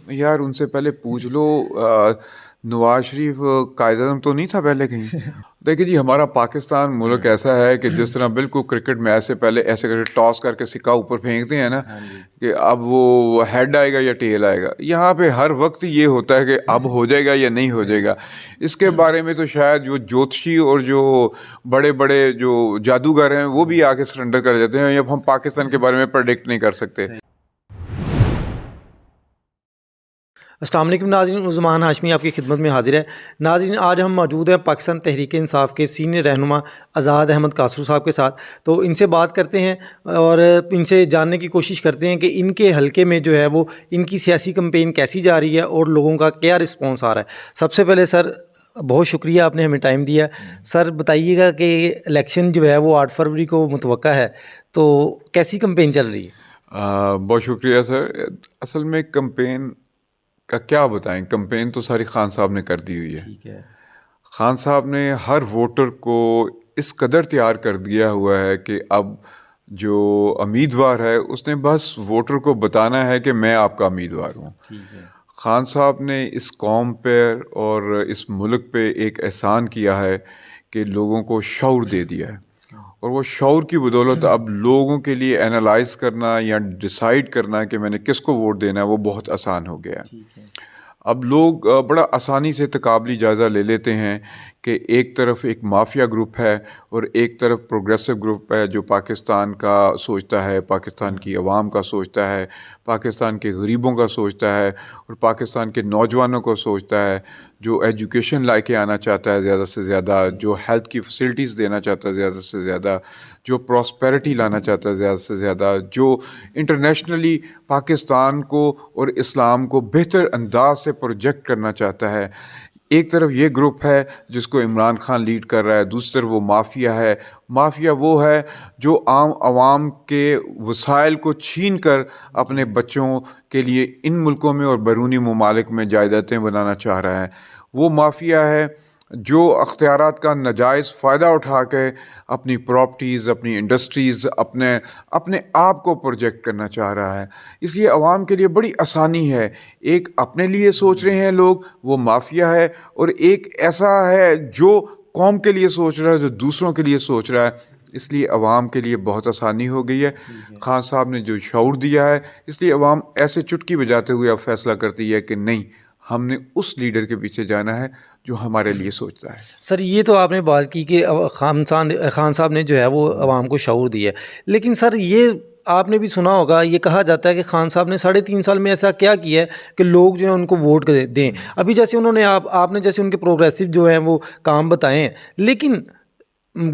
یار ان سے پہلے پوچھ لو نواز شریف قائد اعظم تو نہیں تھا پہلے کہیں؟ دیکھیے جی، ہمارا پاکستان ملک ایسا ہے کہ جس طرح بالکل کرکٹ میچ سے پہلے ایسے کر ٹاس کر کے سکہ اوپر پھینکتے ہیں نا کہ اب وہ ہیڈ آئے گا یا ٹیل آئے گا، یہاں پہ ہر وقت یہ ہوتا ہے کہ اب ہو جائے گا یا نہیں ہو جائے گا۔ اس کے بارے میں تو شاید جو جوتشی اور جو بڑے بڑے جو جادوگر ہیں وہ بھی آ کے سرنڈر کر جاتے ہیں، اب ہم پاکستان کے بارے میں پریڈکٹ نہیں کر سکتے۔ السلام علیکم ناظرین، عثمان ہاشمی آپ کی خدمت میں حاضر ہے۔ ناظرین، آج ہم موجود ہیں پاکستان تحریک انصاف کے سینئر رہنما آزاد احمد کاسرو صاحب کے ساتھ، تو ان سے بات کرتے ہیں اور ان سے جاننے کی کوشش کرتے ہیں کہ ان کے حلقے میں جو ہے وہ ان کی سیاسی کمپین کیسی جا رہی ہے اور لوگوں کا کیا رسپانس آ رہا ہے۔ سب سے پہلے سر بہت شکریہ، آپ نے ہمیں ٹائم دیا۔ سر بتائیے گا کہ الیکشن جو ہے وہ 8 فروری کو متوقع ہے، تو کیسی کمپین چل رہی ہے؟ بہت شکریہ سر۔ اصل میں کمپین کا کیا بتائیں، کمپین تو ساری خان صاحب نے کر دی ہوئی ہے۔ ٹھیک ہے، خان صاحب نے ہر ووٹر کو اس قدر تیار کر دیا ہوا ہے کہ اب جو امیدوار ہے اس نے بس ووٹر کو بتانا ہے کہ میں آپ کا امیدوار ہوں۔ خان صاحب نے اس قوم پہ اور اس ملک پہ ایک احسان کیا ہے کہ لوگوں کو شعور دے دیا ہے، اور وہ شعور کی بدولت اب لوگوں کے لیے انالائز کرنا یا ڈیسائیڈ کرنا کہ میں نے کس کو ووٹ دینا ہے وہ بہت آسان ہو گیا ہے۔ اب لوگ بڑا آسانی سے تقابلی جائزہ لے لیتے ہیں کہ ایک طرف ایک مافیا گروپ ہے اور ایک طرف پروگریسو گروپ ہے جو پاکستان کا سوچتا ہے، پاکستان کی عوام کا سوچتا ہے، پاکستان کے غریبوں کا سوچتا ہے اور پاکستان کے نوجوانوں کو سوچتا ہے، جو ایجوکیشن لائے کے آنا چاہتا ہے زیادہ سے زیادہ، جو ہیلتھ کی فیسلٹیز دینا چاہتا ہے زیادہ سے زیادہ، جو پراسپیرٹی لانا چاہتا ہے زیادہ سے زیادہ، جو انٹرنیشنلی پاکستان کو اور اسلام کو بہتر انداز سے پروجیکٹ کرنا چاہتا ہے۔ ایک طرف یہ گروپ ہے جس کو عمران خان لیڈ کر رہا ہے، دوسری طرف وہ مافیا ہے۔ مافیا وہ ہے جو عام عوام کے وسائل کو چھین کر اپنے بچوں کے لیے ان ملکوں میں اور بیرونی ممالک میں جائیدادیں بنانا چاہ رہا ہے۔ وہ مافیا ہے جو اختیارات کا ناجائز فائدہ اٹھا کے اپنی پراپرٹیز، اپنی انڈسٹریز، اپنے آپ کو پروجیکٹ کرنا چاہ رہا ہے۔ اس لیے عوام کے لیے بڑی آسانی ہے، ایک اپنے لیے سوچ رہے ہیں لوگ، وہ مافیا ہے، اور ایک ایسا ہے جو قوم کے لیے سوچ رہا ہے، جو دوسروں کے لیے سوچ رہا ہے۔ اس لیے عوام کے لیے بہت آسانی ہو گئی ہے۔ خان صاحب نے جو شعور دیا ہے، اس لیے عوام ایسے چٹکی بجاتے ہوئے اب فیصلہ کرتی ہے کہ نہیں، ہم نے اس لیڈر کے پیچھے جانا ہے جو ہمارے لیے سوچتا ہے۔ سر یہ تو آپ نے بات کی کہ خان صاحب نے جو ہے وہ عوام کو شعور دیا ہے، لیکن سر یہ آپ نے بھی سنا ہوگا، یہ کہا جاتا ہے کہ خان صاحب نے 3.5 سال میں ایسا کیا کیا ہے کہ لوگ جو ہیں ان کو ووٹ دیں۔ ابھی جیسے انہوں نے آپ نے جیسے ان کے پروگریسو جو ہیں وہ کام بتائے ہیں، لیکن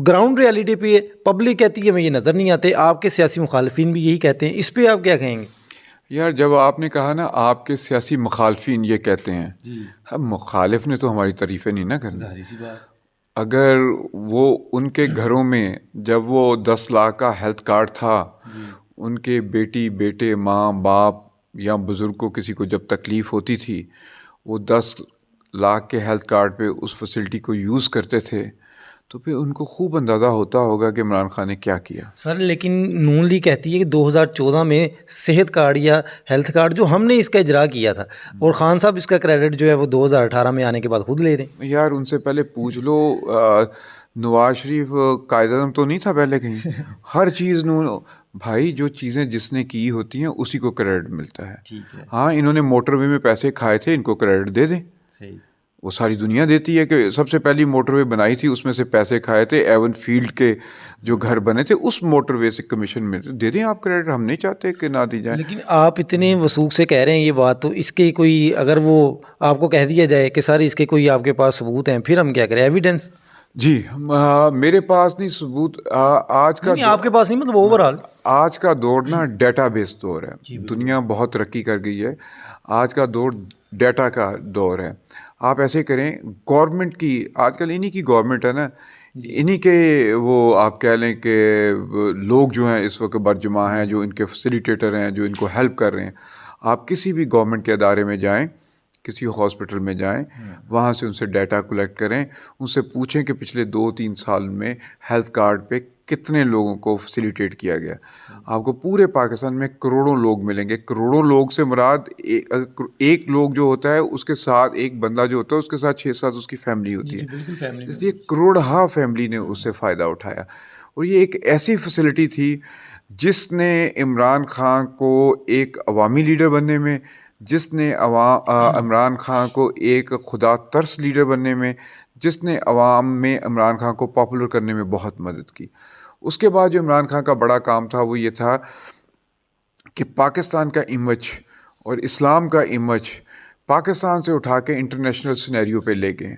گراؤنڈ ریالٹی پہ پبلک کہتی ہے ہمیں یہ نظر نہیں آتے، آپ کے سیاسی مخالفین بھی یہی کہتے ہیں، اس پہ آپ کیا کہیں گے؟ یار جب آپ نے کہا نا آپ کے سیاسی مخالفین یہ کہتے ہیں، ہم مخالف نے تو ہماری تعریفیں نہیں نہ کرنی۔ اگر وہ ان کے گھروں میں جب وہ 10 لاکھ کا ہیلتھ کارڈ تھا، ان کے بیٹی، بیٹے، ماں، باپ یا بزرگ کو کسی کو جب تکلیف ہوتی تھی، وہ 10 لاکھ کے ہیلتھ کارڈ پہ اس فیسلٹی کو یوز کرتے تھے، تو پھر ان کو خوب اندازہ ہوتا ہوگا کہ عمران خان نے کیا کیا۔ سر لیکن نون لیگ کہتی ہے کہ 2014 میں صحت کارڈ یا ہیلتھ کارڈ جو ہم نے اس کا اجرا کیا تھا، اور خان صاحب اس کا کریڈٹ جو ہے وہ 2018 میں آنے کے بعد خود لے رہے ہیں۔ یار ان سے پہلے پوچھ لو نواز شریف قائد اعظم تو نہیں تھا پہلے کہیں؟ ہر چیز بھائی جو چیزیں جس نے کی ہوتی ہیں اسی کو کریڈٹ ملتا ہے۔ ہاں انہوں نے موٹر وے میں پیسے کھائے تھے، ان کو کریڈٹ دے دیں، وہ ساری دنیا دیتی ہے کہ سب سے پہلی موٹر وے بنائی تھی، اس میں سے پیسے کھائے تھے، ایون فیلڈ کے جو گھر بنے تھے اس موٹر وے سے کمیشن میں دے دیں آپ کریڈٹ، ہم نہیں چاہتے کہ نہ دی جائے۔ لیکن آپ اتنے وثوق سے کہہ رہے ہیں یہ بات، تو اس کے کوئی اگر وہ آپ کو کہہ دیا جائے کہ سر اس کے کوئی آپ کے پاس ثبوت ہیں، پھر ہم کیا کریں؟ ایویڈنس؟ جی میرے پاس نہیں ثبوت، آج کا آپ کے پاس نہیں، مطلب اوور آل آج کا دور نا ڈیٹا بیس دور ہے، دنیا بہت ترقی کر گئی ہے، آج کا دور ڈیٹا کا دور ہے۔ آپ ایسے کریں، گورنمنٹ کی آج کل انہی کی گورنمنٹ ہے نا، انہی کے وہ آپ کہہ لیں کہ لوگ جو ہیں اس وقت برجمع ہیں، جو ان کے فیسیلیٹیٹر ہیں، جو ان کو ہیلپ کر رہے ہیں۔ آپ کسی بھی گورنمنٹ کے ادارے میں جائیں، کسی ہاسپٹل میں جائیں، وہاں سے ان سے ڈیٹا کلیکٹ کریں، ان سے پوچھیں کہ پچھلے 2-3 سال میں ہیلتھ کارڈ پہ کتنے لوگوں کو فیسیلیٹیٹ کیا گیا. آپ کو پورے پاکستان میں کروڑوں لوگ ملیں گے. کروڑوں لوگ سے مراد ایک لوگ جو ہوتا ہے اس کے ساتھ ایک بندہ جو ہوتا ہے اس کے ساتھ 6-7 اس کی فیملی ہوتی ہے. اس لیے کروڑہا فیملی نے اس سے فائدہ اٹھایا. اور یہ ایک ایسی فیسلٹی تھی جس نے عمران خان کو ایک عوامی لیڈر بننے میں، جس نے عمران خان کو ایک خدا ترس لیڈر بننے میں، جس نے عوام میں عمران خان کو پاپولر کرنے میں بہت مدد کی. اس کے بعد جو عمران خان کا بڑا کام تھا وہ یہ تھا کہ پاکستان کا امیج اور اسلام کا امیج پاکستان سے اٹھا کے انٹرنیشنل سینیریو پہ لے گئے.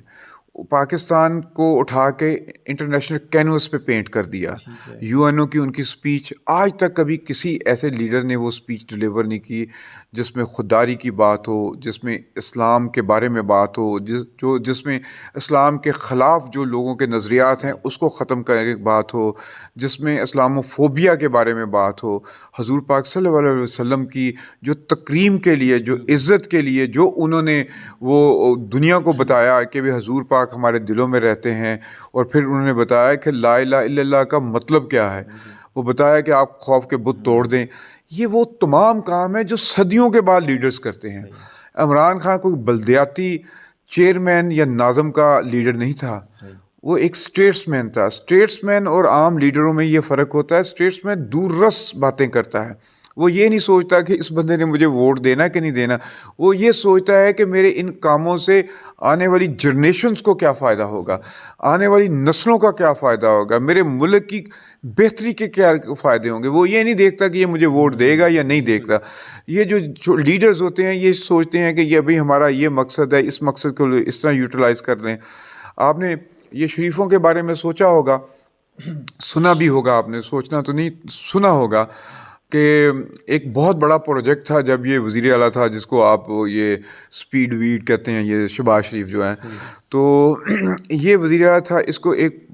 پاکستان کو اٹھا کے انٹرنیشنل کینوس پہ پینٹ کر دیا. UN کی ان کی سپیچ، آج تک کبھی کسی ایسے لیڈر نے وہ سپیچ ڈلیور نہیں کی جس میں خودداری کی بات ہو، جس میں اسلام کے بارے میں بات ہو، جس میں اسلام کے خلاف جو لوگوں کے نظریات ہیں اس کو ختم کرنے کی بات ہو، جس میں اسلام و فوبیا کے بارے میں بات ہو. حضور پاک صلی اللہ علیہ وسلم کی جو تکریم کے لیے، جو عزت کے لیے جو انہوں نے وہ دنیا کو بتایا کہ بھی حضور پاک ہمارے دلوں میں رہتے ہیں، اور پھر انہوں نے بتایا کہ لا الہ الا اللہ کا مطلب کیا ہے. وہ بتایا کہ آپ خوف کے بت توڑ دیں. یہ وہ تمام کام ہے جو صدیوں کے بعد لیڈرز کرتے ہیں. عمران خان کوئی بلدیاتی چیئرمین یا ناظم کا لیڈر نہیں تھا، وہ ایک اسٹیٹس مین تھا. اسٹیٹس مین اور عام لیڈروں میں یہ فرق ہوتا ہے، اسٹیٹس مین دور رس باتیں کرتا ہے. وہ یہ نہیں سوچتا کہ اس بندے نے مجھے ووٹ دینا کہ نہیں دینا، وہ یہ سوچتا ہے کہ میرے ان کاموں سے آنے والی جنریشنز کو کیا فائدہ ہوگا، آنے والی نسلوں کا کیا فائدہ ہوگا، میرے ملک کی بہتری کے کیا فائدے ہوں گے. وہ یہ نہیں دیکھتا کہ یہ مجھے ووٹ دے گا یا نہیں دیکھتا. یہ جو لیڈرز ہوتے ہیں یہ سوچتے ہیں کہ یہ ابھی ہمارا یہ مقصد ہے، اس مقصد کو اس طرح یوٹیلائز کر لیں. آپ نے یہ شریفوں کے بارے میں سوچا ہوگا، سنا بھی ہوگا، آپ نے سوچنا تو نہیں، سنا ہوگا کہ ایک بہت بڑا پروجیکٹ تھا جب یہ وزیر اعلیٰ تھا، جس کو آپ یہ سپیڈ ویڈ کہتے ہیں، یہ شہباز شریف جو ہیں. تو یہ وزیر اعلیٰ تھا، اس کو ایک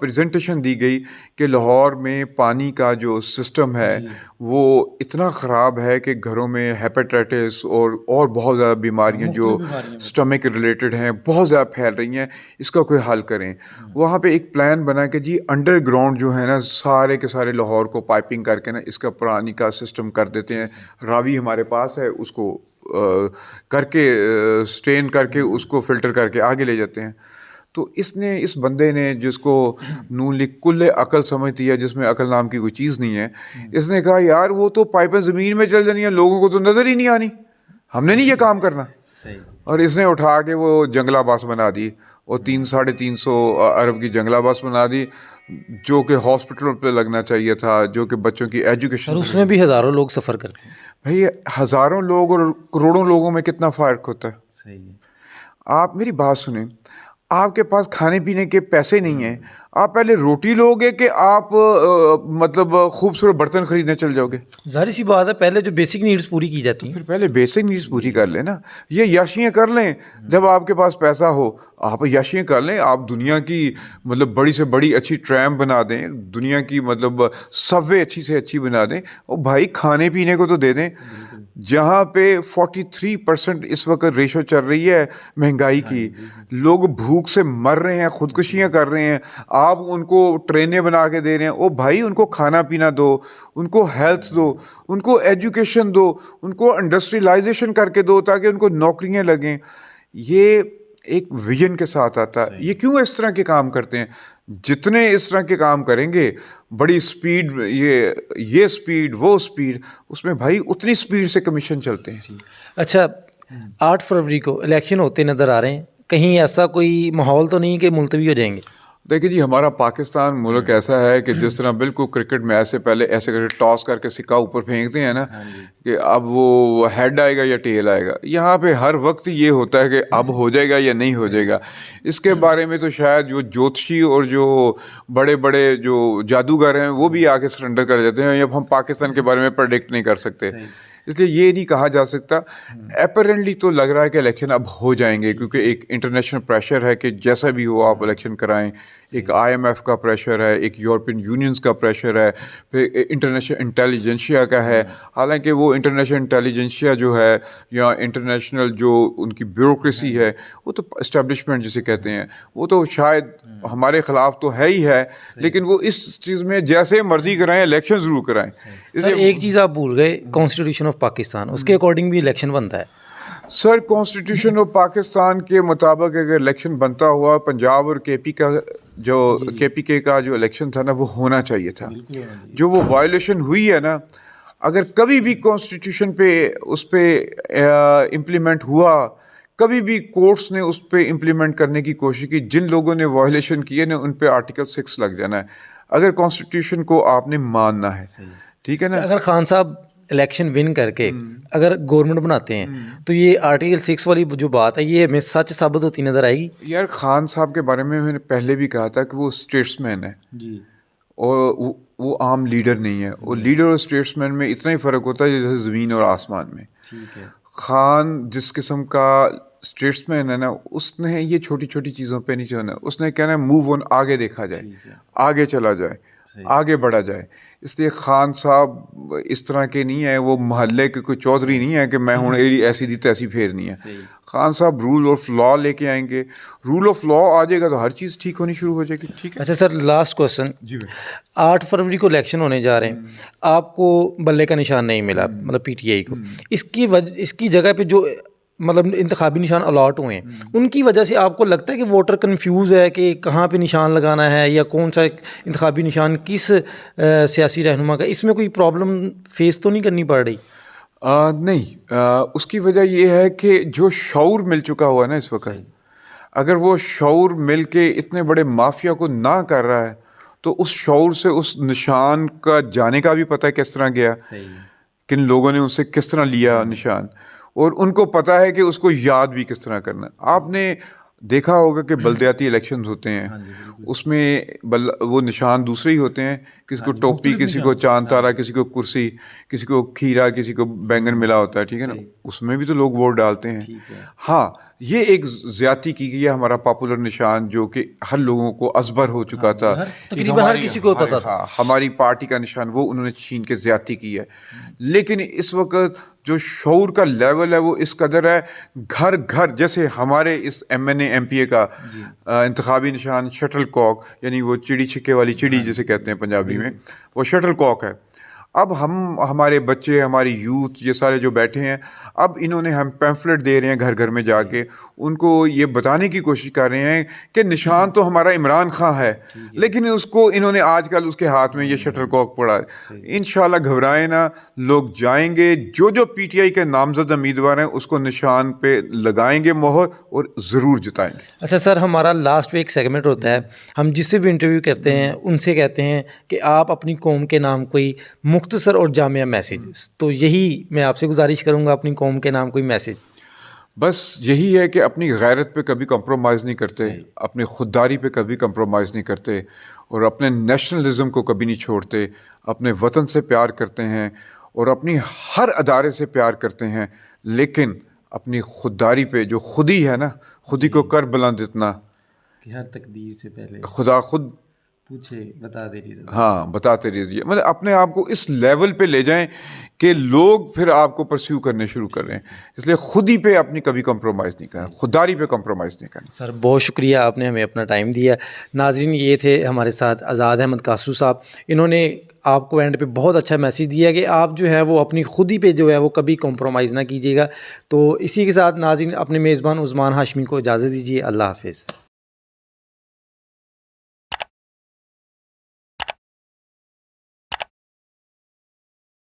پریزنٹیشن دی گئی کہ لاہور میں پانی کا جو سسٹم ہے وہ اتنا خراب ہے کہ گھروں میں ہیپیٹائٹس اور بہت زیادہ بیماریاں جو سٹمک ریلیٹڈ ہیں بہت زیادہ پھیل رہی ہیں، اس کا کوئی حل کریں. وہاں پہ ایک پلان بنا کہ جی انڈر گراؤنڈ جو ہے نا سارے کے سارے لاہور کو پائپنگ کر کے نا اس کا پانی کا سسٹم کر دیتے ہیں. راوی ہمارے پاس ہے، اس کو کر کے سٹین کر کے اس کو فلٹر کر کے آگے لے جاتے ہیں. تو اس بندے نے جس کو نون لیگ کل عقل سمجھتی ہے، جس میں عقل نام کی کوئی چیز نہیں ہے، اس نے کہا یار وہ تو پائپیں زمین میں چل جانی ہیں، لوگوں کو تو نظر ہی نہیں آنی، ہم نے نہیں یہ کام کرنا. اور اس نے اٹھا کے وہ جنگلہ باس بنا دی، اور 300-350 ارب کی جنگلہ باس بنا دی، جو کہ ہاسپٹلوں پہ لگنا چاہیے تھا، جو کہ بچوں کی ایجوکیشن. اور اس میں بھی ہزاروں لوگ سفر کرتے ہیں. بھائی ہزاروں لوگ اور کروڑوں لوگوں میں کتنا فرق ہوتا ہے. صحیح ہے. آپ میری بات سنیں، آپ کے پاس کھانے پینے کے پیسے نہیں ہیں، آپ پہلے روٹی لو گے کہ آپ مطلب خوبصورت برتن خریدنے چل جاؤ گے؟ ظاہر سی بات ہے، پہلے جو بیسک نیڈز پوری کی جاتی ہیں. پھر پہلے بیسک نیڈز پوری کر لیں نا. یہ یاشیاں کر لیں جب آپ کے پاس پیسہ ہو، آپ یاشیاں کر لیں. آپ دنیا کی مطلب بڑی سے بڑی اچھی ٹریم بنا دیں، دنیا کی مطلب سب وے اچھی سے اچھی بنا دیں، اور بھائی کھانے پینے کو تو دے دیں. جہاں پہ 43% اس وقت ریشو چل رہی ہے مہنگائی کی، لوگ بھوک سے مر رہے ہیں، خودکشیاں کر رہے ہیں، آپ ان کو ٹرینیں بنا کے دے رہے ہیں. او بھائی ان کو کھانا پینا دو، ان کو ہیلتھ دو، ان کو ایجوکیشن دو، ان کو انڈسٹریلائزیشن کر کے دو تاکہ ان کو نوکریاں لگیں. یہ ایک ویژن کے ساتھ آتا ہے. یہ کیوں اس طرح کے کام کرتے ہیں؟ جتنے اس طرح کے کام کریں گے، بڑی سپیڈ، یہ سپیڈ وہ سپیڈ، اس میں بھائی اتنی سپیڈ سے کمیشن چلتے ہیں. اچھا 8 فروری کو الیکشن ہوتے نظر آ رہے ہیں، کہیں ایسا کوئی ماحول تو نہیں کہ ملتوی ہو جائیں گے؟ دیکھیں جی، ہمارا پاکستان ملک ایسا ہے کہ جس طرح بالکل کرکٹ میں پہلے ایسے کر کے ٹاس کر کے سکہ اوپر پھینکتے ہیں نا کہ اب وہ ہیڈ آئے گا یا ٹیل آئے گا. یہاں پہ ہر وقت یہ ہوتا ہے کہ اب ہو جائے گا یا نہیں ہو جائے گا. اس کے بارے میں تو شاید جو جوتشی اور جو بڑے بڑے جو جادوگر ہیں وہ بھی آ کے سرنڈر کر جاتے ہیں. اب ہم پاکستان کے بارے میں پریڈکٹ نہیں کر سکتے. اس لیے یہ نہیں کہا جا سکتا. اپیرنٹلی تو لگ رہا ہے کہ الیکشن اب ہو جائیں گے کیونکہ ایک انٹرنیشنل پریشر ہے کہ جیسا بھی ہو آپ الیکشن کرائیں. ایک IMF کا پریشر ہے, ایک یورپین یونینز کا پریشر ہے, پھر انٹرنیشنل انٹیلیجنشیا کا ہے. حالانکہ وہ انٹرنیشنل انٹیلیجنشیا جو ہے یا انٹرنیشنل جو ان کی بیوروکریسی ہے وہ تو اسٹیبلشمنٹ جسے کہتے ہیں وہ تو شاید ہمارے خلاف تو ہے ہی ہے, لیکن وہ اس چیز میں جیسے مرضی کرائیں الیکشن ضرور کرائیں. سر ایک چیز آپ بھول گئے, کانسٹیٹیوشن آف پاکستان, اس کے اکارڈنگ بھی الیکشن بنتا ہے. سر کانسٹیٹیوشن آف پاکستان کے مطابق اگر الیکشن بنتا ہوا پنجاب اور KP کا جو KPK کا جو الیکشن تھا نا وہ ہونا چاہیے تھا. جو وہ وائلیشن ہوئی ہے نا, اگر کبھی بھی کانسٹیٹیوشن پہ اس پہ امپلیمنٹ ہوا, کبھی بھی کورٹس نے اس پہ امپلیمنٹ کرنے کی کوشش کی, جن لوگوں نے وائلیشن کی ہے نا ان پہ آرٹیکل 6 لگ جانا ہے اگر کانسٹیٹیوشن کو آپ نے ماننا ہے. ٹھیک ہے نا. اگر خان صاحب الیکشن ون کر کے اگر گورنمنٹ بناتے ہیں تو یہ آرٹیکل 6 والی جو بات ہے یہ ہمیں سچ ثابت ہوتی نظر آئے گی. یار خان صاحب کے بارے میں نے پہلے بھی کہا تھا کہ وہ اسٹیٹس مین ہے جی, اور وہ عام لیڈر نہیں ہے. وہ لیڈر اور اسٹیٹس مین میں اتنا ہی فرق ہوتا ہے جیسے زمین اور آسمان میں. ٹھیک ہے. خان جس قسم کا اسٹیٹس مین ہے نا, اس نے یہ چھوٹی چھوٹی چیزوں پہ نہیں چلنا. اس نے کہنا ہے موو آن, آگے دیکھا جائے, آگے چلا جائے, آگے بڑھا جائے. اس لیے خان صاحب اس طرح کے نہیں ہیں, وہ محلے کے کوئی چودھری نہیں ہے کہ میں ہوں ایسی دی تیسی پھیرنی ہے. خان صاحب رول آف لا لے کے آئیں گے, رول آف لا آ جائے گا تو ہر چیز ٹھیک ہونی شروع ہو جائے گی. ٹھیک ہے. اچھا سر لاسٹ کوشچن, جی 8 فروری کو الیکشن ہونے جا رہے ہیں, آپ کو بلے کا نشان نہیں ملا مطلب PTI کو, اس کی جگہ پہ جو مطلب انتخابی نشان الاٹ ہوئے ہیں ان کی وجہ سے آپ کو لگتا ہے کہ ووٹر کنفیوز ہے کہ کہاں پہ نشان لگانا ہے یا کون سا انتخابی نشان کس سیاسی رہنما کا, اس میں کوئی پرابلم فیس تو نہیں کرنی پڑ رہی؟ نہیں, اس کی وجہ یہ ہے کہ جو شعور مل چکا ہوا ہے نا اس وقت, اگر وہ شعور مل کے اتنے بڑے مافیا کو نہ کر رہا ہے تو اس شعور سے اس نشان کا جانے کا بھی پتہ ہے کس طرح گیا, کن لوگوں نے اس سے کس طرح لیا نشان, اور ان کو پتہ ہے کہ اس کو یاد بھی کس طرح کرنا. آپ نے دیکھا ہوگا کہ بلدیاتی الیکشنز ہوتے ہیں, اس میں وہ نشان دوسرے ہی ہوتے ہیں, کسی کو ٹوپی, کسی کو چاند تارا, کسی کو کرسی, کسی کو کھیرا, کسی کو بینگن ملا ہوتا ہے. ٹھیک ہے نا, اس میں بھی تو لوگ ووٹ ڈالتے ہیں. ہاں یہ ایک زیادتی کی گئی ہے. ہمارا پاپولر نشان جو کہ ہر لوگوں کو ازبر ہو چکا تھا, تقریباً ہر کسی کو پتا تھا, ہماری پارٹی کا نشان, وہ انہوں نے چھین کے زیادتی کی ہے. لیکن اس وقت جو شعور کا لیول ہے وہ اس قدر ہے, گھر گھر جیسے ہمارے اس MNA MPA کا انتخابی نشان شٹل کاک, یعنی وہ چڑی چھکے والی چڑی جسے کہتے ہیں پنجابی میں, وہ شٹل کاک ہے. اب ہمارے بچے, ہماری یوتھ, یہ سارے جو بیٹھے ہیں, اب انہوں نے ہم پیمفلٹ دے رہے ہیں گھر گھر میں جا کے, ان کو یہ بتانے کی کوشش کر رہے ہیں کہ نشان تو ہمارا عمران خان ہے, لیکن اس کو انہوں نے آج کل اس کے ہاتھ میں یہ شٹل کاک پڑا ہے. انشاءاللہ گھبرائیں نہ, لوگ جائیں گے, جو PTI کے نامزد امیدوار ہیں اس کو نشان پہ لگائیں گے مہر اور ضرور جتائیں گے. اچھا سر, ہمارا لاسٹ میں ایک سیگمنٹ ہوتا ہے, ہم جس سے بھی انٹرویو کرتے ہیں ان سے کہتے ہیں کہ آپ اپنی قوم کے نام کوئی مختصر اور جامع میسیج, تو یہی میں آپ سے گزارش کروں گا, اپنی قوم کے نام کوئی میسیج. بس یہی ہے کہ اپنی غیرت پہ کبھی کمپرومائز نہیں کرتے, اپنی خودداری پہ کبھی کمپرومائز نہیں کرتے, اور اپنے نیشنلزم کو کبھی نہیں چھوڑتے, اپنے وطن سے پیار کرتے ہیں اور اپنی ہر ادارے سے پیار کرتے ہیں, لیکن اپنی خودداری پہ جو خودی ہے نا, خودی کو کر بلند اتنا کہ ہر تقدیر سے پہلے خدا خود پوچھے بتا دے رہی. ہاں بتاتے رہیے, مطلب اپنے آپ کو اس لیول پہ لے جائیں کہ لوگ پھر آپ کو پرسیو کرنے شروع کر رہے ہیں. اس لیے خود ہی پہ اپنی کبھی کمپرومائز نہیں کرنا, خودداری پہ کمپرومائز نہیں کرنا. سر بہت شکریہ, آپ نے ہمیں اپنا ٹائم دیا. ناظرین یہ تھے ہمارے ساتھ آزاد احمد کاسرو صاحب, انہوں نے آپ کو اینڈ پہ بہت اچھا میسیج دیا کہ آپ جو ہے وہ اپنی خودی پہ جو ہے وہ کبھی کمپرومائز نہ کیجیے گا. تو اسی کے ساتھ ناظرین اپنے میزبان عثمان ہاشمی کو اجازت دیجیے. اللہ حافظ.